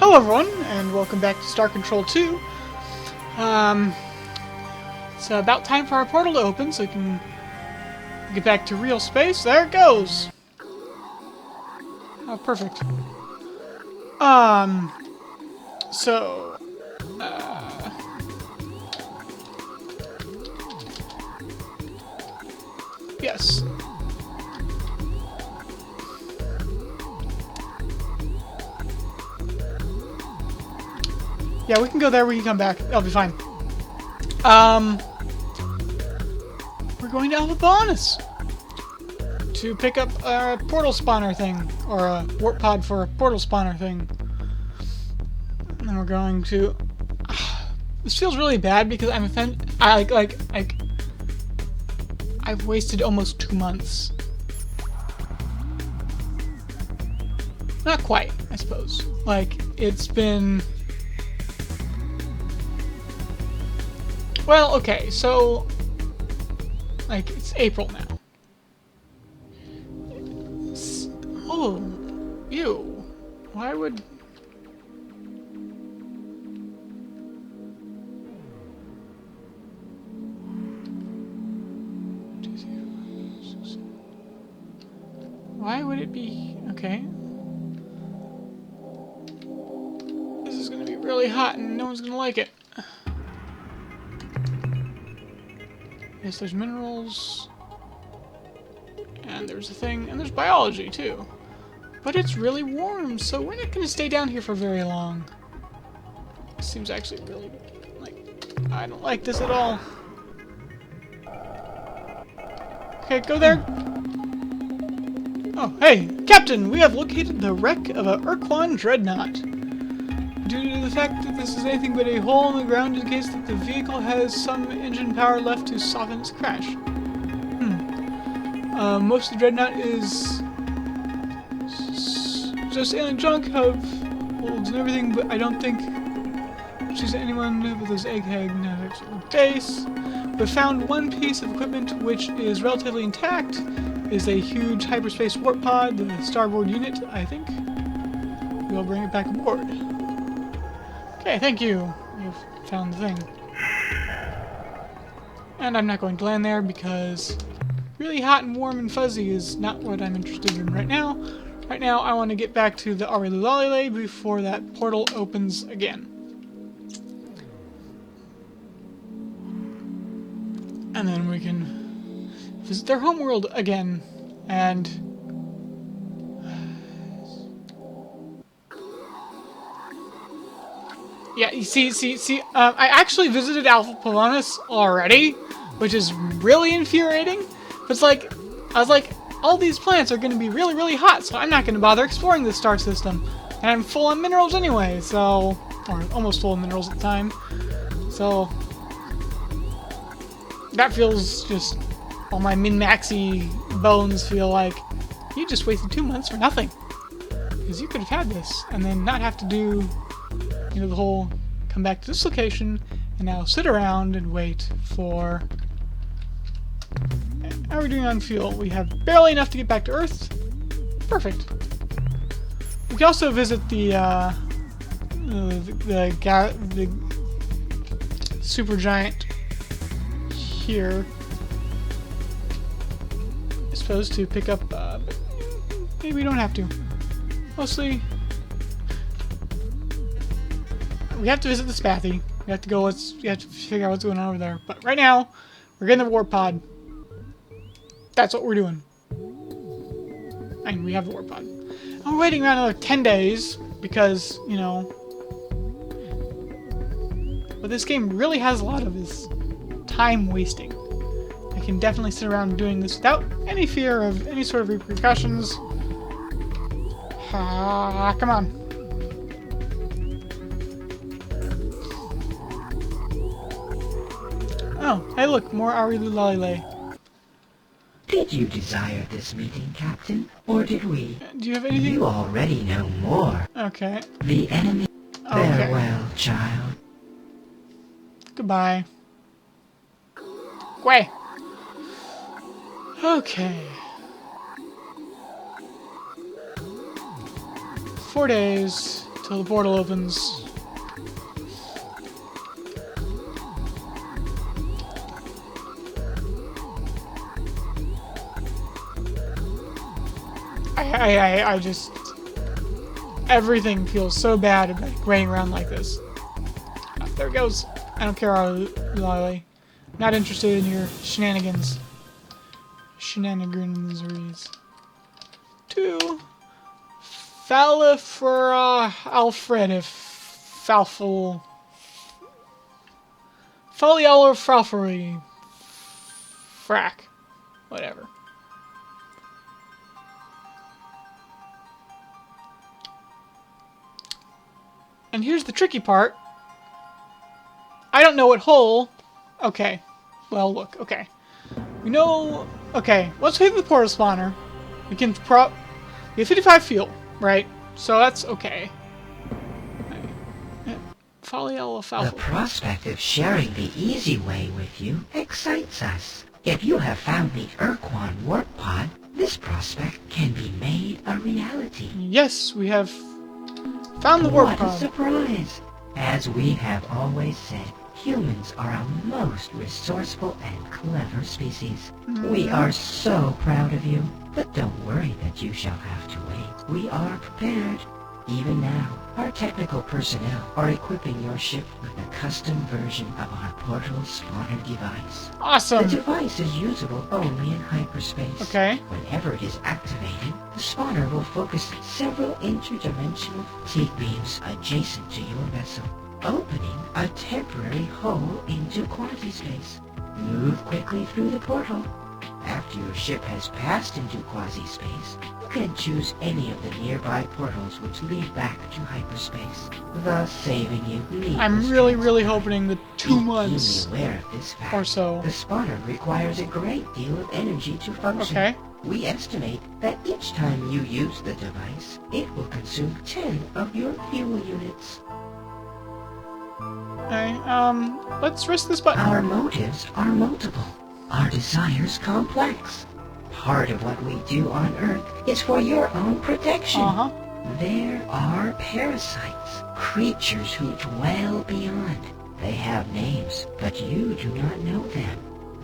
Hello everyone, and welcome back to Star Control 2. It's about time for our portal to open so we can get back to real space. There it goes! Oh, perfect. So... yes. Yeah, we can go there, we can come back. That'll be fine. We're going to Alphabonus to pick up a portal spawner thing, or a warp pod for a portal spawner thing. And then we're going to... this feels really bad because I'm offended. I've wasted almost 2 months. Not quite, I suppose. Like, it's been... well, okay, so... like, it's April now. Oh, ew. Why would... why would it be... okay. This is gonna be really hot and no one's gonna like it. Yes, there's minerals. And there's a thing. And there's biology, too. But it's really warm, so we're not gonna stay down here for very long. This seems actually really... like... I don't like this at all. Okay, go there. Oh, hey! Captain! We have located the wreck of a Urquan dreadnought. Due to the fact that this is anything but a hole in the ground indicates that the vehicle has some engine power left to soften its crash. Most of the dreadnought is... just alien junk, holds and everything, but I don't think she's anyone with this egghead base. We found one piece of equipment which is relatively intact. Is a huge hyperspace warp pod, the starboard unit, I think. We'll bring it back aboard. Okay, thank you. You've found the thing. And I'm not going to land there because really hot and warm and fuzzy is not what I'm interested in right now. Right now, I want to get back to the arilou before that portal opens again. And then we can visit their homeworld again, and... yeah, you see, I actually visited Alphabonus already, which is really infuriating. It's like, I was like, all these planets are going to be really, really hot, so I'm not going to bother exploring this star system. And I'm full on minerals anyway, so... or almost full of minerals at the time. So... that feels just... all my min-maxy bones feel like you just wasted 2 months for nothing. Because you could have had this, and then not have to do... you know, the whole come back to this location and now sit around and wait for... how are we doing on fuel? We have barely enough to get back to Earth. Perfect. We can also visit the supergiant here. I suppose to pick up, but maybe we don't have to. Mostly... we have to visit the Spathy. We have to go. We have to figure out what's going on over there. But right now, we're getting the warp pod. That's what we're doing. And we have the warp pod. And we're waiting around another 10 days because, you know. What this game really has a lot of is time wasting. I can definitely sit around doing this without any fear of any sort of repercussions. Ah, come on. Oh, hey look, more arilou. Did you desire this meeting, Captain? Or did we? Do you have anything? You already know more. Okay. The enemy... Okay. Farewell, child. Goodbye. Gway. Okay. 4 days till the portal opens. I just... Everything feels so bad about running around like this. There it goes. I don't care, Lily. Not interested in your shenanigans. Shenanigans. 2. Falifera Alfred. Falful. Foliolofralfery. Frack. Whatever. And here's the tricky part. I don't know what hole. Okay. Well, look. Okay. We know. Okay. Once we hit the portal spawner, we can we have 55 fuel, right? So that's okay. The prospect of sharing the easy way with you excites us. If you have found the Urquan warp pod, this prospect can be made a reality. Yes, we have found the warp pod. What a surprise! As we have always said, humans are a most resourceful and clever species. We are so proud of you, but don't worry that you shall have to wait. We are prepared. Even now, our technical personnel are equipping your ship with a custom version of our portal spawner device. Awesome! The device is usable only in hyperspace. Okay. Whenever it is activated, the spawner will focus several interdimensional fatigue beams adjacent to your vessel, opening a temporary hole into quasi-space. Move quickly through the portal. After your ship has passed into quasi-space, you can choose any of the nearby portals which lead back to hyperspace, thus saving you needless I'm really hoping the 2 months Be aware of this fact. or so. The spawner requires a great deal of energy to function. Okay. We estimate that each time you use the device, it will consume 10 of your fuel units. Okay, let's risk this button. Our motives are multiple. Our desires complex. Part of what we do on Earth is for your own protection. Uh-huh. There are parasites, creatures who dwell beyond. They have names, but you do not know them.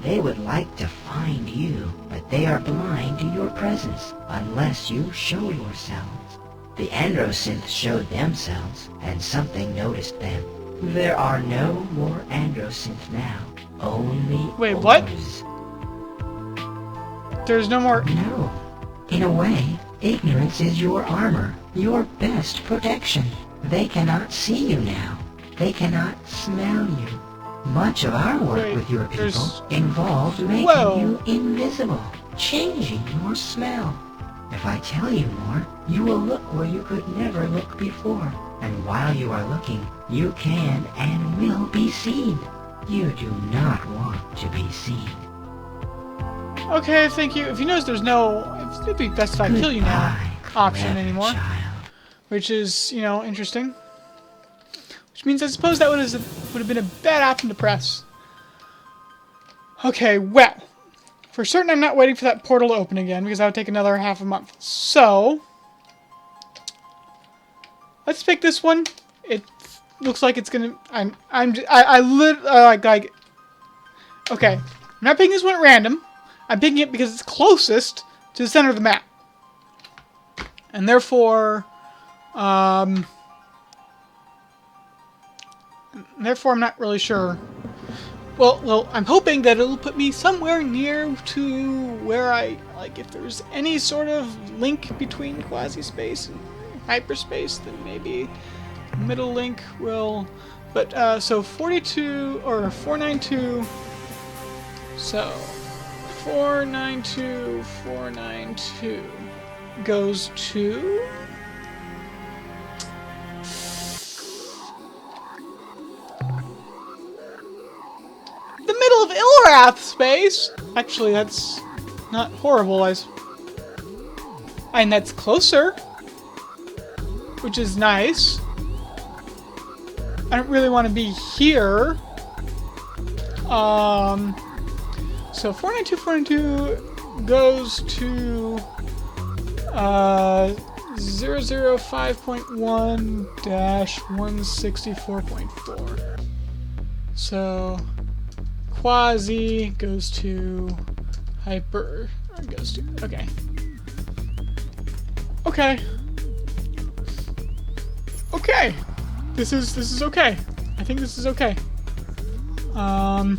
They would like to find you, but they are blind to your presence unless you show yourselves. The Androsynths showed themselves, and something noticed them. There are no more Androsynths now. Only Wait, what? Ors. There's no more... No. In a way, ignorance is your armor, your best protection. They cannot see you now. They cannot smell you. Much of our work with your people involved making you invisible, changing your smell. If I tell you more, you will look where you could never look before. And while you are looking, you can and will be seen. You do not want to be seen. Okay, thank you. If he knows there's no... It'd be best if I kill you now option anymore. Child. Which is, you know, interesting. Which means I suppose that would have been a bad option to press. Okay, well. For certain I'm not waiting for that portal to open again, because that would take another half a month. So... let's pick this one. It looks like it's gonna... Okay. I'm not picking this one at random. I'm picking it because it's closest to the center of the map. And therefore... therefore, I'm not really sure. Well, I'm hoping that it'll put me somewhere near to where like, if there's any sort of link between quasi-space and hyperspace, then maybe middle link will... But, so 42, or 492... So, 492 goes to... the middle of Ilrath space! Actually, that's not horrible, and that's closer. Which is nice. I don't really want to be here. So 492 goes to 005.1-164.4. So quasi goes to hyper, goes to, okay. Okay. Okay. This is okay. I think this is okay. I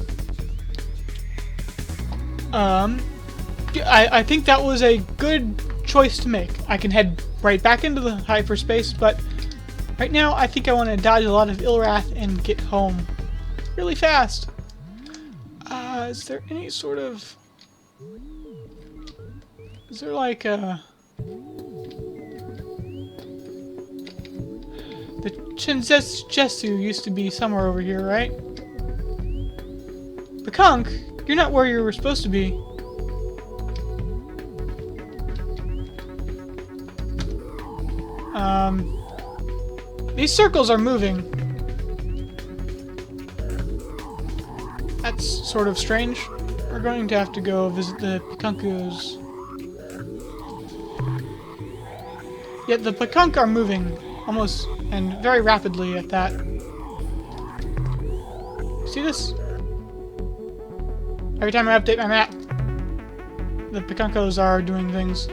think that was a good choice to make. I can head right back into the hyperspace, but right now I think I want to dodge a lot of Illwrath and get home really fast. Is there any sort of... Is there like a... The Chinzetsu used to be somewhere over here, right? The Kunk, you're not where you were supposed to be. These circles are moving. That's sort of strange. We're going to have to go visit the Pikunkus. Yet the Pikunk are moving, almost, and very rapidly at that. See this? Every time I update my map, the Pikunkos are doing things.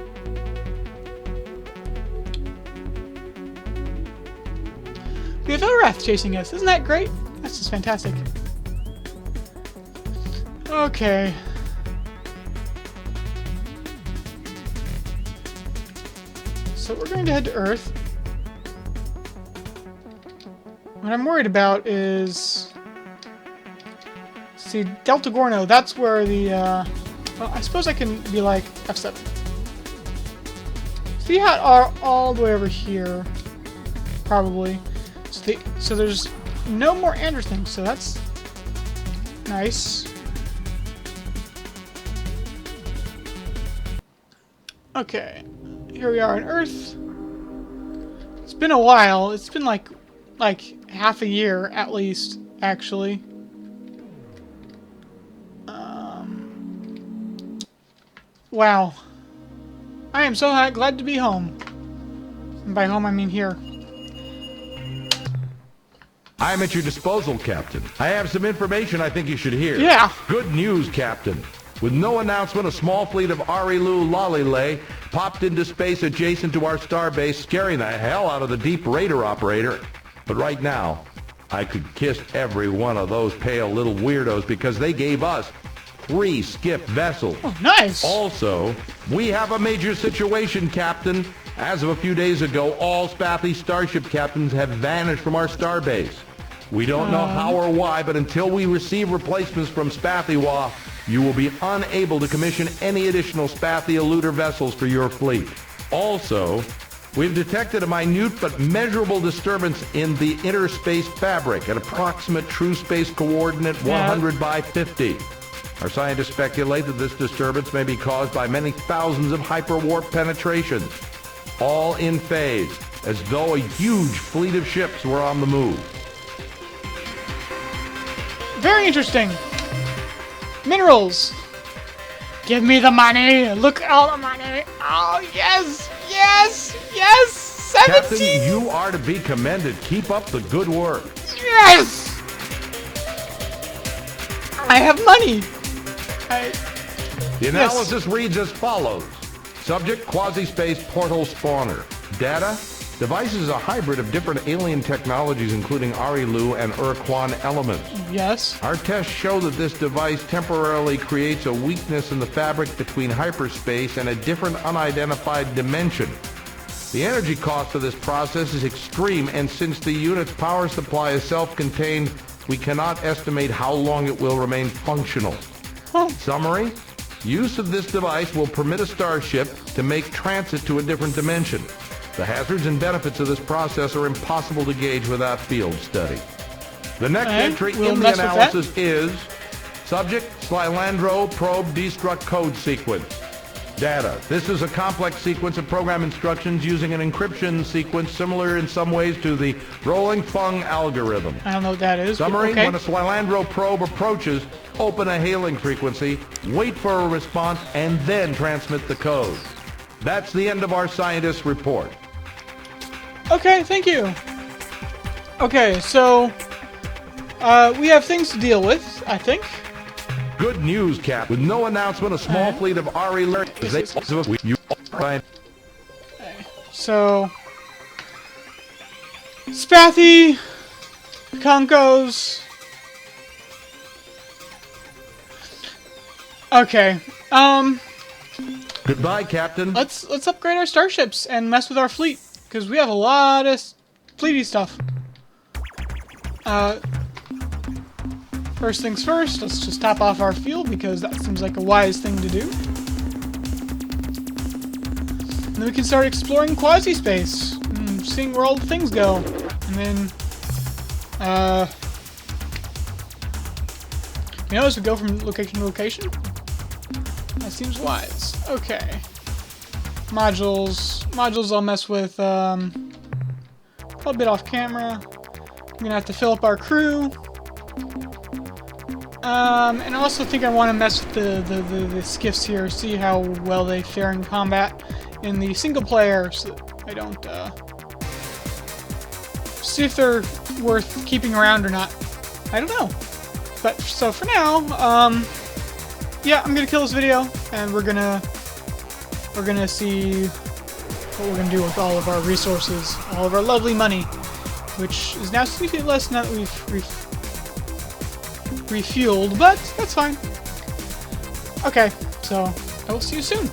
We have Illwrath chasing us. Isn't that great? That's just fantastic. Okay. So we're going to head to Earth. What I'm worried about is... See, Delta Gorno, that's where the, well, I suppose I can be like F7. So you are all the way over here. Probably. So there's no more Andersons, so that's nice. Okay, here we are on Earth. It's been a while. It's been like half a year at least, actually. Wow. I am so glad to be home. And by home, I mean here. I am at your disposal, Captain. I have some information I think you should hear. Yeah. Good news, Captain. With no announcement, a small fleet of arilou lolilay popped into space adjacent to our starbase, scaring the hell out of the deep raider operator. But right now, I could kiss every one of those pale little weirdos because they gave us 3 skiff vessels. Oh, nice. Also, we have a major situation, Captain. As of a few days ago, all Spathy starship captains have vanished from our starbase. We don't know how or why, but until we receive replacements from Spathywa, you will be unable to commission any additional Spathy eluder vessels for your fleet. Also, we've detected a minute but measurable disturbance in the inner space fabric at approximate true space coordinate 100 by 50. Our scientists speculate that this disturbance may be caused by many thousands of hyperwarp penetrations, all in phase, as though a huge fleet of ships were on the move. Very interesting. Minerals. Give me the money. Look at all the money. Oh, yes. Yes. Yes. 17. Captain, you are to be commended. Keep up the good work. Yes. I have money. The analysis reads as follows. Subject, quasi-space portal spawner. Data, device is a hybrid of different alien technologies including arilou and Urquan elements. Yes. Our tests show that this device temporarily creates a weakness in the fabric between hyperspace and a different unidentified dimension. The energy cost of this process is extreme, and since the unit's power supply is self-contained, we cannot estimate how long it will remain functional. Summary, use of this device will permit a starship to make transit to a different dimension. The hazards and benefits of this process are impossible to gauge without field study. The next entry in the analysis is subject, Slylandro probe destruct code sequence. Data. This is a complex sequence of program instructions using an encryption sequence similar in some ways to the rolling Fung algorithm. I don't know what that is. Summary, okay. When a Slylandro probe approaches, open a hailing frequency, wait for a response, and then transmit the code. That's the end of our scientist's report. Okay, thank you. Okay, so we have things to deal with, I think. Good news, Cap. With no announcement, a small fleet of arilou. So, Spathy, Konkos. Okay. Goodbye, Captain. Let's upgrade our starships and mess with our fleet, because we have a lot of fleety stuff. First things first, let's just top off our fuel, because that seems like a wise thing to do. And then we can start exploring quasi-space, seeing where all the things go. And then, as we go from location to location, that seems wise. Okay. Modules I'll mess with, probably a bit off camera. We're gonna have to fill up our crew. And I also think I want to mess with the skiffs here, see how well they fare in combat in the single player, so that I don't, see if they're worth keeping around or not. I don't know. But, so for now, yeah, I'm gonna kill this video, and we're gonna see what we're gonna do with all of our resources, all of our lovely money, which is now significantly less now that we've refueled, but that's fine. Okay, so I will see you soon.